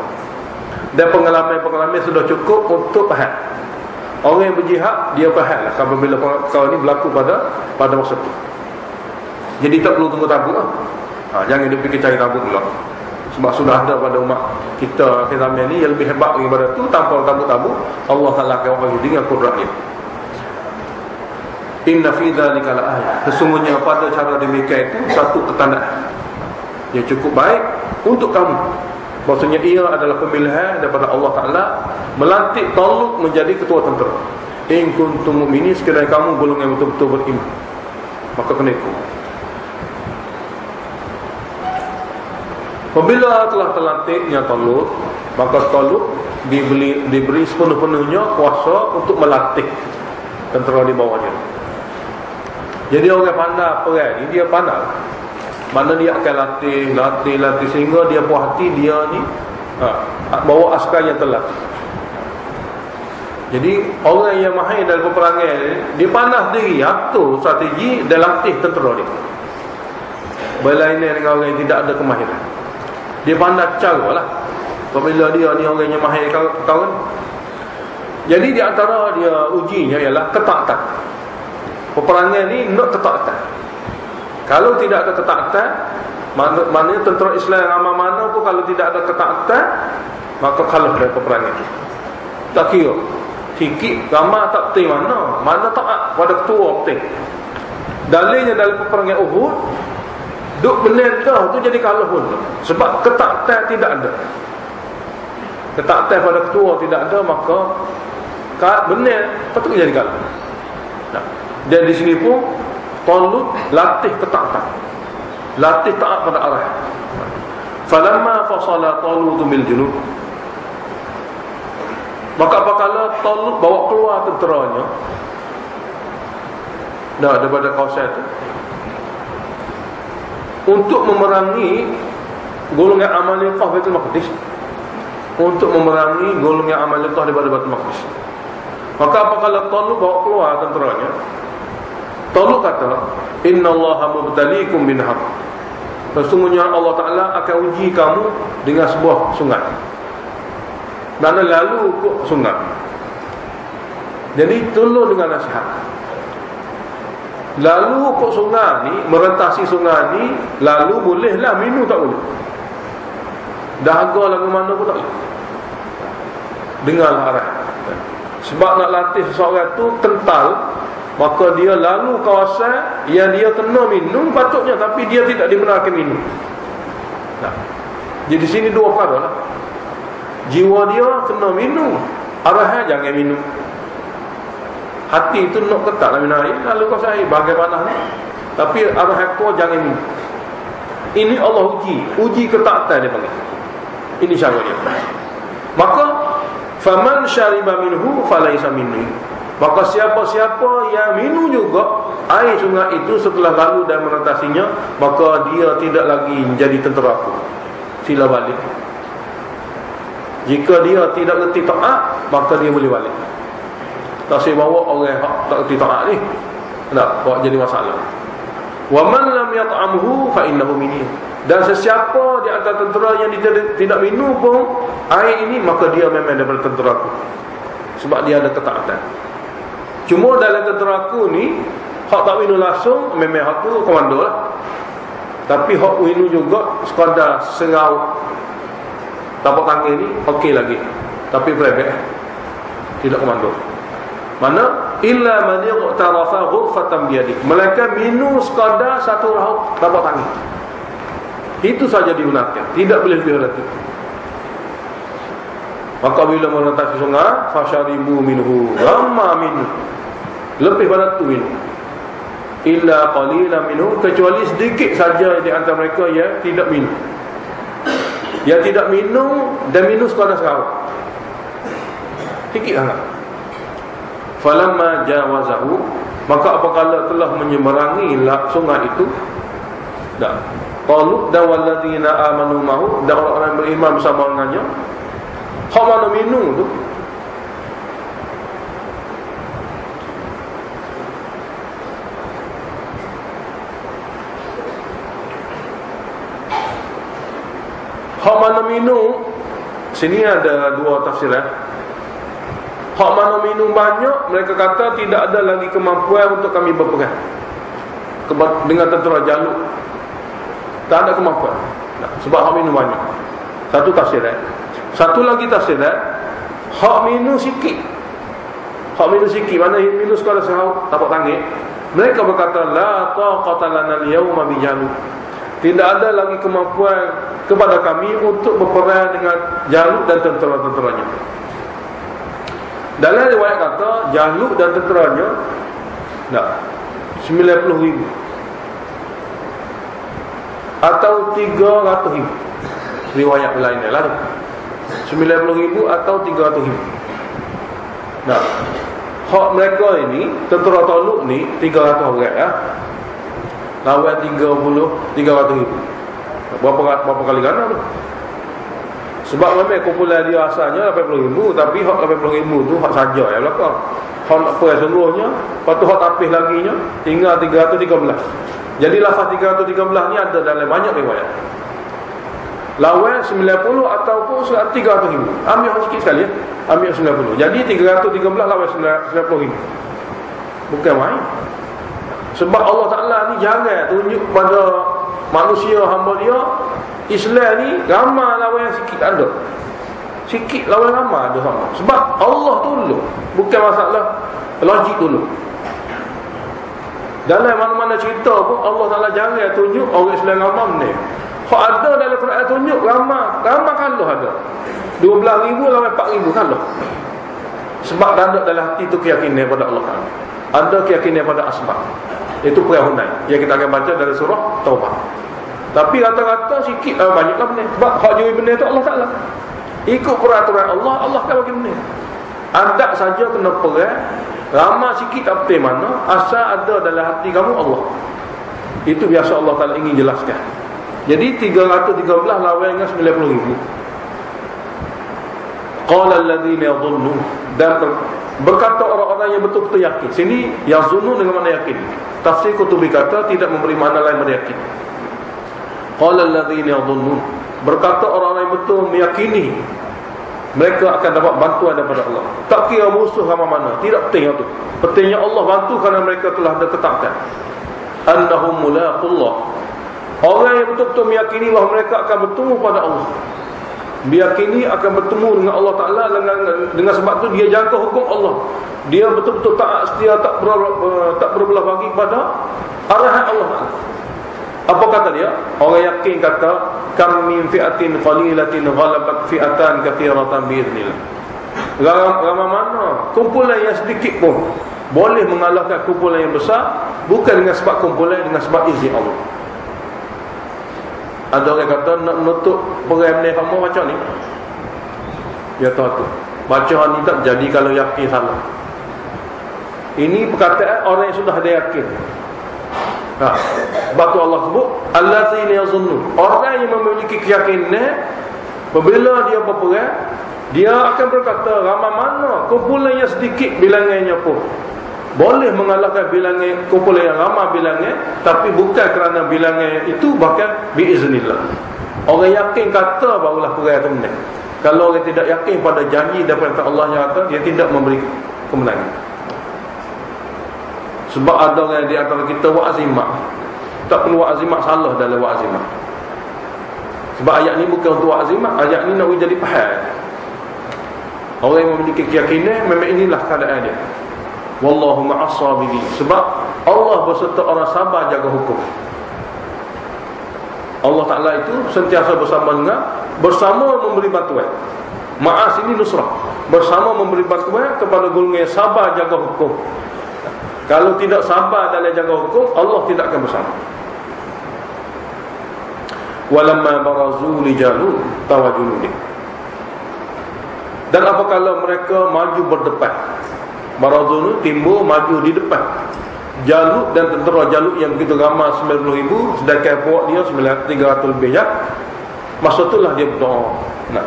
Dan pengalaman-pengalaman sudah cukup untuk faham. Orang yang berjihad, dia faham lah apabila perkara ini berlaku pada masa itu. Jadi tak perlu tunggu tabuk lah. Jangan dia fikir cari tabuk pula. Sebab sudah ada pada umat kita zaman ni yang lebih hebat daripada itu. Tanpa tabuk-tabuk, Allah Ta'ala akan bagi dengan kudratnya. Inna fi dzalika la'ayah. Sesungguhnya pada cara demikian itu satu ketandaan yang cukup baik untuk kamu. Maksudnya ia adalah pemilihan daripada Allah Ta'ala melantik Talut menjadi ketua tentera. In kuntum mu'minin, sekiranya kamu golongan betul-betul beriman, maka kena ikut. Apabila telah terlantiknya Talut, maka Talut diberi sepenuh-penuhnya kuasa untuk melatih tentera di bawahnya. Jadi orang pandai perang ni, dia pandai mana dia akan latih sehingga dia puas hati dia ni bawa askar yang terlatih. Jadi orang yang mahir dalam peperangan dia pandai sendiri atur strategi dan latih tentera dia. Berlainan dengan orang yang tidak ada kemahiran. Dia pandai cara lah. Apabila dia ni orang yang mahir kawan. Jadi di antara dia ujinya ialah ketaatan. Peperangan ni nak ketaatan. Kalau tidak ada ketaatan, maknanya tentera Islam ramai mana pun kalau tidak ada ketaatan, maka kalah dari peperangan. Tak kira sikit ramai tak betul mana taat pada ketua betul. Dalilnya dalam peperangan Uhud, duk benar dah tu jadi kalah pun. Sebab ketaatan tidak ada. Ketaatan pada ketua tidak ada, maka benar patut jadi kalah. Nah, dan di sini pun Talut latih ketaatan, latih taat pada arah. Falamma fasala Talut bil junud, maka apabila Talut bawa keluar tenteranya daripada kawasan itu untuk memerangi golongan Amalikah Baitul Maqdis, untuk memerangi golongan Amalikah daripada Baitul Maqdis, maka apabila Talut bawa keluar tenteranya, Talut kata, innallaha mubtaliikum binhar. Sesungguhnya Allah Ta'ala akan uji kamu dengan sebuah sungai. Mana lalu ke sungai. Jadi tolong dengan nasihat. Lalu ke sungai ni, merentasi sungai ni, lalu bolehlah minum tak boleh. Dahaga lagu mana pun tak boleh. Dengarlah arah. Sebab nak latih seseorang tu kental, maka dia lalu kawasan yang dia kena minum patutnya, tapi dia tidak dibenarkan minum. Nah, jadi sini dua perkara lah. Jiwa dia kena minum, arahan jangan minum. Hati itu nak ketat lah minum air, lalu kawasan air bagaimana ni, tapi arahan kau jangan minum. Ini Allah uji ketaatan dia panggil. Ini syarat dia. Maka faman syariba minhu falaisa minni. Maka siapa-siapa yang minum juga air sungai itu setelah lalu dan merentasinya, maka dia tidak lagi menjadi tentera aku. Sila balik. Jika dia tidak reti taat, maka dia boleh balik. Tak saya bawa orang tak reti taat ni, tak buat jadi masalah. Wa man lam yat'amhu fa innahu minni. Dan sesiapa di antara tentera yang tidak minum pun air ini, maka dia memang daripada tentera aku. Sebab dia ada ketaatan. Cuma dalam tentera aku ni, hak tak minum langsung, memang hak tu komando lah. Tapi hak minum juga sekadar serau tapak tangan ni, okey lagi. Tapi private, tidak komando. Mana? Illa man yaqtarafa ghurfatan biyadik. Melainkan minum sekadar satu raut tapak tangan. Itu saja digunakan, tidak boleh lebih dari itu. Maka bila menatasi sungai, fasyaribu minhu, ramma minhu, lebih pada itu minum. Illa qalilan minhu, kecuali sedikit saja di antara mereka yang tidak minum. Yang tidak minum dan minum sekadar sekarang, sedikit sangat. Falamma jawazahu, maka apabila telah menyeberangi sungai itu, dah qalu dan walladzina amanu mahu, dan orang-orang beriman bersama dengannya, hak mana minum tu, hak mana minum, sini ada dua tafsiran. Hak mana minum banyak, mereka kata tidak ada lagi kemampuan untuk kami berperang dengan tentera Jalut. Tak ada kemampuan. Sebab hak minum banyak. Satu tafsiran. Satu lagi tafsiran, hak minum sikit. Hak minum sikit, mana minum sekadar sehaut tapak tangan. Mereka berkata, la taqata lana al-yawma bi Jalut. Tidak ada lagi kemampuan kepada kami untuk berperang dengan Jalut dan tentera-tenteranya. Dalam riwayat kata Jalut dan tenteranya 90,000 atau 300,000. Riwayat lain lah tu 90,000 atau 300,000. Nah, hak mereka ini, tentera Talut ni 300 orang ya. Lawan 300,000. Berapa kali ganda tu? Sebab memang kumpulan dia asalnya 80,000, tapi hak 80,000 tu hak saja ya belakang. Hak nak perang sungguhnya, lepas tu hak tapis laginya tinggal 313. Jadi lafaz 313 ni ada dalam banyak riwayat. Lawan 90 ataupun 300,000. Ambil sikit sekali ya. Ambil 90. Jadi 313 lawan 90,000. Bukan main. Sebab Allah Ta'ala ni jangan tunjuk pada manusia hamba dia Islam ni ramai lawan yang sikit ada. Sikit lawan ramai ada sama. Sebab Allah tolong. Bukan masalah logik dulu. Dalam mana-mana cerita pun Allah Ta'ala jangan tunjuk orang Islam ramai ni. Hak ada dalam Quran tunjuk ramai kalah ada. 12,000 lawan 4,000 kalah. Sebab ada dalam hati itu keyakinan pada Allah Ta'ala. Ada keyakinan pada asbab. Itu perang Hunain yang kita akan baca dari surah Taubah. Tapi rata-rata sikit banyaklah benda. Sebab hak juri benda itu Allah Ta'ala. Ikut peraturan Allah, Allah akan bagi benda. Ada saja kena perang, ramai sikit tak penting mana, asal ada dalam hati kamu Allah. Itu biasa Allah Ta'ala ingin jelaskan. Jadi 313 lawan dengan 90,000. Qala alladhina yadhunnu, dan berkata orang-orang yang betul-betul yakin. Sini yazunnu dengan makna yakin. Tafsir Qutubi kata tidak memberi makna lain pada yakin. Qala alladhina yadhunnun, berkata orang-orang yang betul meyakini mereka akan dapat bantuan daripada Allah. Tak kira musuh ramai mana, tidak penting itu. Pentingnya Allah bantu kerana mereka telah ada ketaatan. Annahum mulaqullah, orang yang betul-betul meyakini bahawa mereka akan bertemu pada Allah, meyakini akan bertemu dengan Allah Ta'ala. Dengan sebab tu dia jangka hukum Allah. Dia betul-betul taat setia, tak berbelah bagi pada arahan Allah Ta'ala. Apa kata dia? Orang yakin kata, kam min fi'atin qalilatin ghalabat fi'atan katsiratan biiznillah. Ramai mana kumpulan yang sedikit pun boleh mengalahkan kumpulan yang besar, bukan dengan sebab kumpulan, dengan sebab izin Allah. Ada orang kata nak menutup perang ni kamu baca ni. Dia tahu tu. Bacaan ni tak jadi kalau yakin salah. Ini perkataan orang yang sudah ada yakin. Batu Allah sebut allazina yazunnun, orang yang memiliki keyakinan apabila dia berperang Dia akan berkata, ramai mana kumpulan yang sedikit bilangannya pun boleh mengalahkan bilangan kumpulan yang ramai bilangan, tapi bukan kerana bilangan itu, bahkan biiznillah. Orang yakin kata barulah perang itu menang. Kalau orang tidak yakin pada janji daripada Allah yang kata, dia tidak memberi kemenangan. Sebab ada orang di antara kita wa'azimah, tak perlu wa'azimah, salah dalam wa'azimah. Sebab ayat ni bukan untuk wa'azimah, ayat ni nak jadi faham. Orang yang memiliki keyakinan, memang inilah keadaan dia. Wallahu ma'as sabirin. Sebab Allah berserta orang sabar jaga hukum. Allah Ta'ala itu sentiasa bersama memberi bantuan. Ma'as ini nusrah, bersama memberi bantuan kepada golongan yang sabar jaga hukum. Kalau tidak sabar dalam jaga hukum, Allah tidak akan bersama. Walamma barazu li Jalut tawajjulu. Dan apabila mereka maju berdepan, Barazu timbul maju di depan Jalut dan tentera Jalut yang begitu ramai 90,000, sedangkan puak dia 300 lebih ya. Masa itulah dia berdoa. Nah,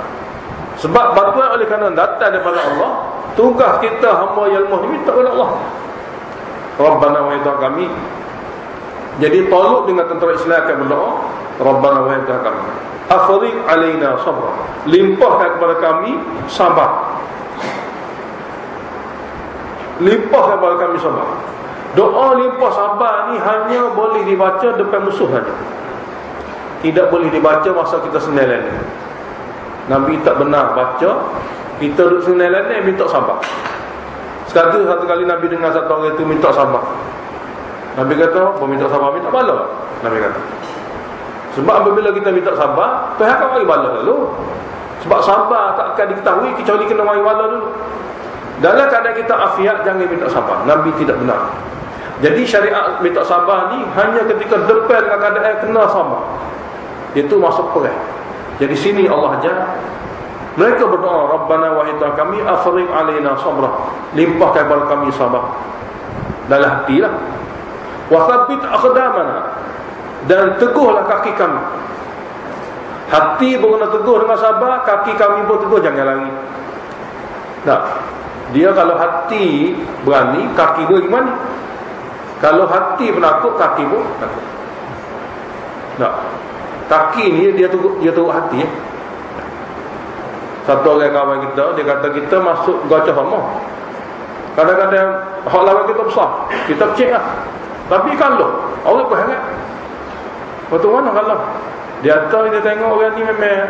sebab bantuan oleh kerana datang daripada Allah, tugas kita hamba yang lemah ni minta kepada Allah. Rabbana wa ya kami. Jadi Talut dengan tentera Islam akan berdoa, Rabbana wa ya kami, afriq alaina sabra, limpahkan kepada kami sabar. Limpahkan kepada kami sabar. Doa limpah sabar ni hanya boleh dibaca depan musuh saja. Tidak boleh dibaca masa kita sendirian. Nabi tak benar baca kita duduk sendirian minta sabar. Satu kali Nabi dengar satu orang itu minta sabar. Nabi kata, minta sabar minta bala. Nabi kata. Sebab apabila kita minta sabar, Tuhan akan bagi bala dulu. Sebab sabar tak akan diketahui kecuali kena bagi bala dulu. Dalam keadaan kita afiat, jangan minta sabar. Nabi tidak benar. Jadi syariat minta sabar ni hanya ketika depan dengan keadaan kena sabar. Itu masuk perang. Jadi sini Allah ajar mereka berdoa, Rabbana wa ya kami afriq alaina sabra, limpahkan kepada kami sabar dalam hati lah. Wa thabbit aqdamana, dan teguhlah kaki kami. Hati berkena teguh dengan sabar, kaki kami pun teguh, jangan lari. Nah, dia kalau hati berani, kaki dia gimana? Kalau hati penakut, kaki pun takut. Nah, kaki ni dia tunggu hati. Satu orang kawan kita, dia kata kita masuk gacah sama. Kadang-kadang hak lawan kita besar, kita kecil lah. Tapi kalau Allah pun hangat. Waktu mana kalau dia tengok orang ni memang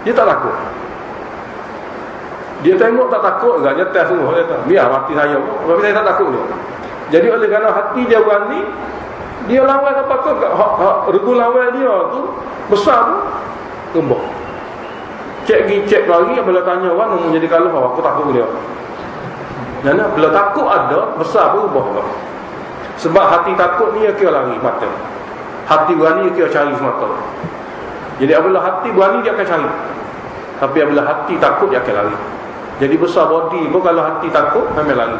dia tak takut. Dia tengok tak takut juga, dia test semua. Dia kata, biar mati saya pun, tapi saya tak takut dia. Jadi oleh kerana hati dia berani, dia lawan apa-apa. Regu lawan dia tu besar tu gembok. Cek lagi, bila tanya orang nak jadi kalah, aku takut dia. Jangan bila takut ada besar berubah. Sebab hati takut ni dia kira lari mata. Hati berani dia kira cari semata. Jadi apabila hati berani dia akan cari. Tapi apabila hati takut dia akan lari. Jadi besar body pun kalau hati takut memang lari.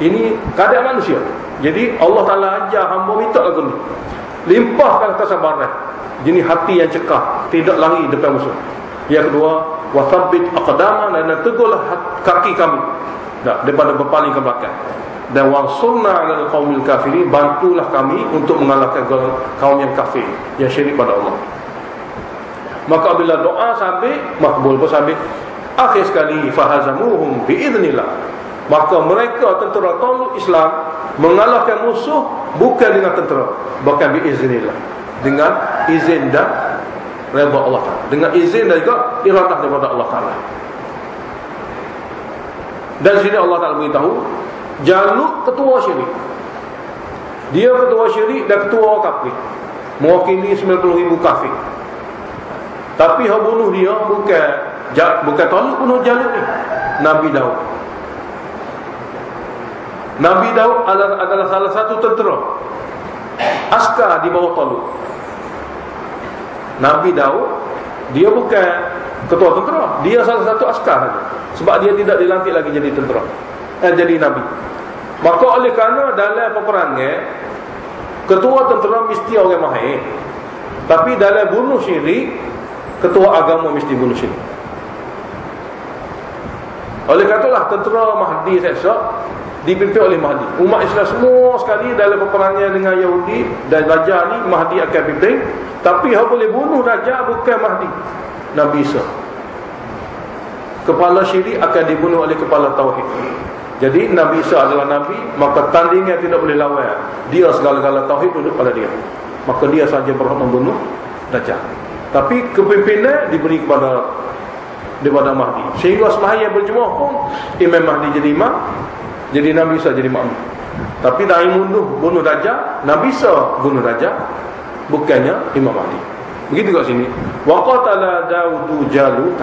Ini keadaan manusia. Jadi Allah Ta'ala ajar hamba minta lagu ni, limpahkan kesabaran. Jadi hati yang cekah, tidak lari depan musuh. Yang kedua, wathabbit aqdamana, dan teguhlah kaki kami daripada berpaling ke belakang. Dan wansurna 'alal qaumil kafirin, bantulah kami untuk mengalahkan kaum yang kafir, yang syirik pada Allah. Maka bila doa sampai makbul pun sampai. Akhir sekali fahazamuhum biiznillah, maka mereka tentera Talut Islam mengalahkan musuh bukan dengan tentera, bahkan biiznillah, dengan izin dan redha Allah Ta'ala, dengan izin dan juga iradah daripada Allah Ta'ala. Dan sini Allah Ta'ala beritahu Jalut ketua syirik. Dia ketua syirik dan ketua kafir, mewakili 90,000 kafir. Tapi yang bunuh dia bukan Talut, bunuh Jalut ni, Nabi Daud. Nabi Daud adalah salah satu tentera askar di bawah Talut. Nabi Daud dia bukan ketua tentera, dia salah satu askar saja. Sebab dia tidak dilantik lagi jadi tentera, jadi nabi. Maka oleh kerana dalam peperangan ketua tentera mesti orang mahir, tapi dalam bunuh syirik ketua agama mesti bunuh syirik. Oleh katalah tentera Mahdi esok dipimpin oleh Mahdi. Umat Islam semua sekali dalam peperangan dengan Yahudi dan Dajjal ni Mahdi akan pimpin. Tapi yang boleh bunuh Dajjal bukan Mahdi, Nabi Isa. Kepala syirik akan dibunuh oleh kepala tauhid. Jadi Nabi Isa adalah Nabi, maka tandingnya tidak boleh lawan. Dia segala-gala tauhid duduk pada dia. Maka dia saja berhak membunuh Dajjal. Tapi kepimpinan diberi daripada Mahdi. Sehingga sembahyang berjemaah pun Imam Mahdi jadi imam, jadi Nabi Isa jadi makmum. Tapi dari bunuh Dajjal, Nabi Isa bunuh Dajjal, bukannya Imam Mahdi. Begitu kat sini. Wa qatala Daudu Jalut,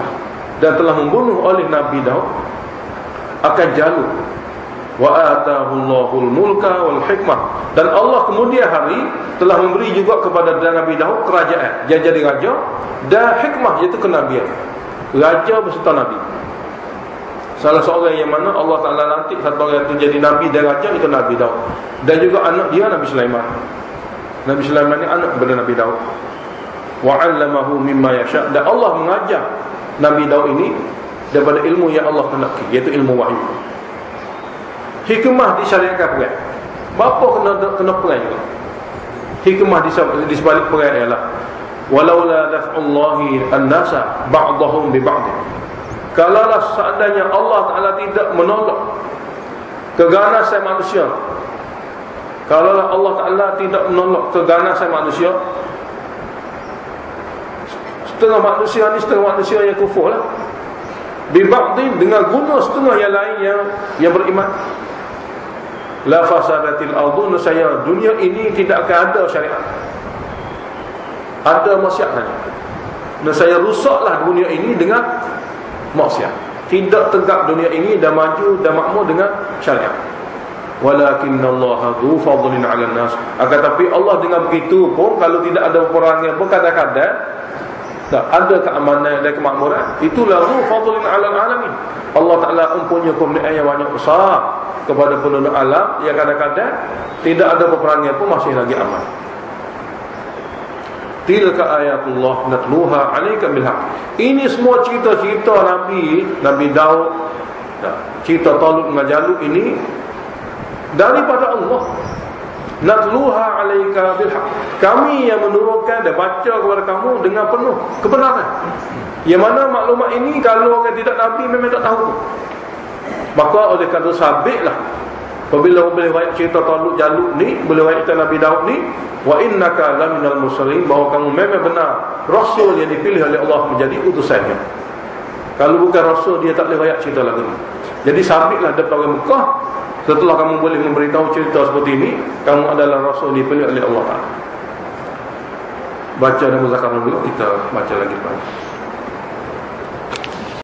dan telah membunuh oleh Nabi Daud akan Jalut. Wa atahu Allahul mulka wal hikmah, dan Allah kemudian hari telah memberi juga kepada Nabi Daud kerajaan. Dia jadi raja dan hikmah, iaitu kenabian. Raja beserta Nabi. Salah seorang yang mana Allah Ta'ala lantik satu orang itu jadi Nabi dan raja, itu Nabi Daud. Dan juga anak dia Nabi Sulaiman. Nabi Sulaiman ni anak kepada Nabi Daud. Wa'allamahu mimma yasha', dan Allah mengajar Nabi Daud ini daripada ilmu yang Allah kehendaki, iaitu ilmu wahyu. Hikmah disyariatkan perang. Bapa kena perang juga. Hikmah di sebalik perang ialah walaula daf'ullahi an-nasa ba'dahum bi ba'd. Kalaulah seandainya Allah Ta'ala tidak menolak keganasan manusia, kalaulah Allah Ta'ala tidak menolak keganasan manusia, setengah manusia ni setengah manusia yang kufur lah, bi ba'din, dengan guna setengah yang lain yang beriman, la fasadatil ardu, nescaya dunia ini tidak akan ada syariat, ada maksiat saja. Nescaya rusaklah dunia ini dengan maksiat. Tidak tegak dunia ini dan maju dan makmur dengan syariat. Walakinnallaha dzu fadlin 'alan nas. Akan tapi Allah dengan begitu pun, kalau tidak ada peperangan pun kadang-kadang ada keamanan dan kemakmuran, itulah dzu fadlin 'alal alamin. Allah Ta'ala mempunyai kemuliaan yang banyak besar kepada penduduk alam, yang kadang-kadang tidak ada peperangan pun masih lagi aman. Tilka ayatullah natluha 'alaika bil haqq. Ini semua cerita-cerita Nabi Daud, cerita Talut dengan Jalut ini daripada Allah. Natluha 'alaika bil haqq. Kami yang menurunkan dan baca kepada kamu dengan penuh kebenaran. Yang mana maklumat ini kalau orang tidak nabi memang tak tahu. Maka oleh kerana sabitlah apabila boleh baik cerita Talut Jalut ni, boleh baik cerita Nabi Daud ni, wa innaka laminal mursalin, bahawa kamu memang benar rasul yang dipilih oleh Allah menjadi utusannya. Kalau bukan rasul, dia tak boleh baik cerita lagu ni. Jadi sabitlah daripada Mekah, setelah kamu boleh memberitahu cerita seperti ini, kamu adalah rasul dipilih oleh Allah Ta'ala. Baca dan muzakarah dulu, kita baca lagi lepas.